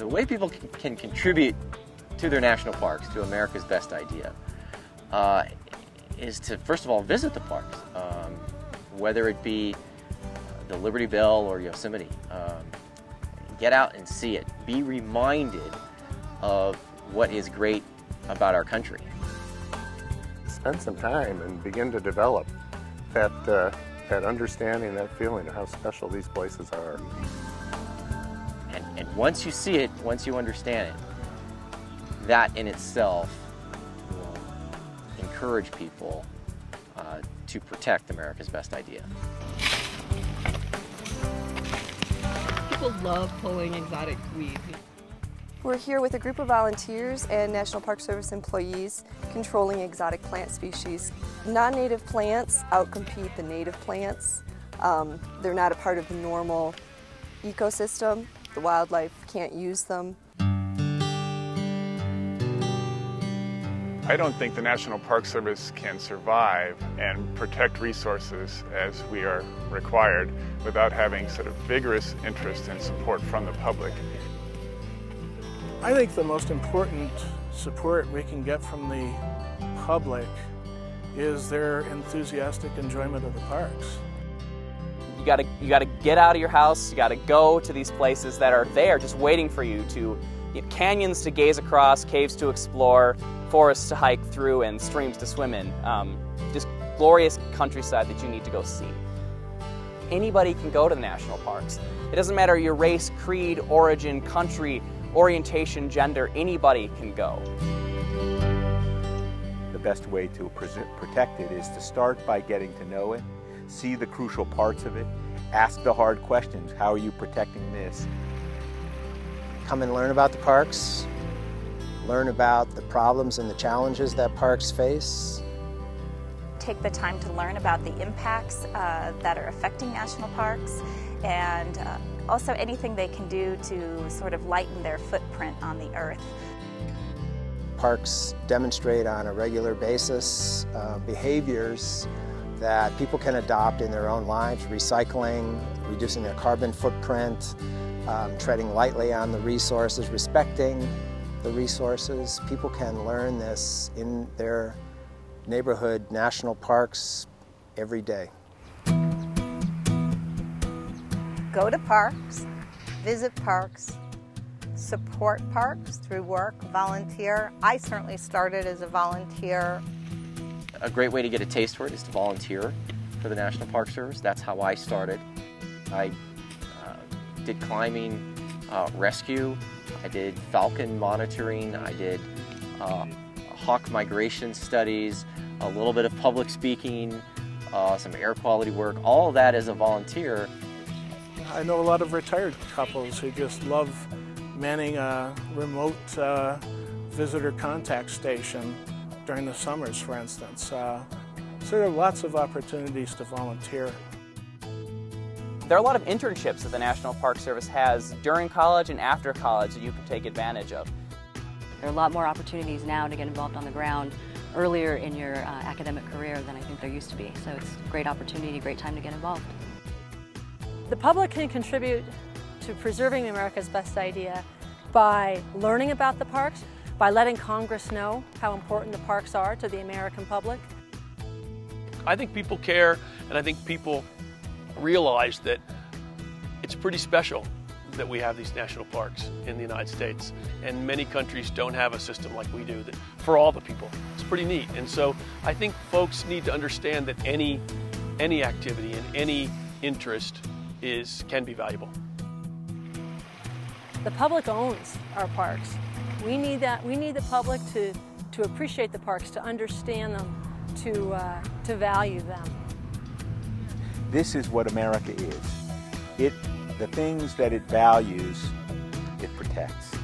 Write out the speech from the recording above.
the way people can contribute to their national parks, to America's Best Idea, is to, first of all, visit the parks, whether it be the Liberty Bell or Yosemite. Get out and see it. Be reminded of what is great about our country. Spend some time and begin to develop that understanding, that feeling of how special these places are. And once you see it, once you understand it, that in itself will encourage people to protect America's Best Idea. People love pulling exotic weeds. We're here with a group of volunteers and National Park Service employees controlling exotic plant species. Non-native plants outcompete the native plants. They're not a part of the normal ecosystem. The wildlife can't use them. I don't think the National Park Service can survive and protect resources as we are required without having sort of vigorous interest and support from the public. I think the most important support we can get from the public is their enthusiastic enjoyment of the parks. You gotta get out of your house, you gotta go to these places that are there just waiting for you to, canyons to gaze across, caves to explore, forests to hike through, and streams to swim in. Just glorious countryside that you need to go see. Anybody can go to the national parks. It doesn't matter your race, creed, origin, country, orientation, gender, anybody can go. The best way to protect it is to start by getting to know it, see the crucial parts of it, ask the hard questions. How are you protecting this? Come and learn about the parks, learn about the problems and the challenges that parks face. Take the time to learn about the impacts that are affecting national parks, and also anything they can do to sort of lighten their footprint on the earth. Parks demonstrate on a regular basis behaviors that people can adopt in their own lives, recycling, reducing their carbon footprint, treading lightly on the resources, respecting the resources. People can learn this in their neighborhood national parks every day. Go to parks, visit parks, support parks through work, volunteer. I certainly started as a volunteer. A great way to get a taste for it is to volunteer for the National Park Service. That's how I started. I did climbing rescue, I did falcon monitoring, I did hawk migration studies, a little bit of public speaking, some air quality work, all of that as a volunteer. I know a lot of retired couples who just love manning a remote visitor contact station during the summers, for instance. So there are lots of opportunities to volunteer. There are a lot of internships that the National Park Service has during college and after college that you can take advantage of. There are a lot more opportunities now to get involved on the ground earlier in your academic career than I think there used to be. So it's a great opportunity, great time to get involved. The public can contribute to preserving America's Best Idea by learning about the parks, by letting Congress know how important the parks are to the American public. I think people care, and I think people realize that it's pretty special that we have these national parks in the United States, and many countries don't have a system like we do that for all the people. It's pretty neat, and so I think folks need to understand that any activity and any interest can be valuable. The public owns our parks. We need that. We need the public to appreciate the parks, to understand them, to value them. This is what America is. The things that it values, it protects.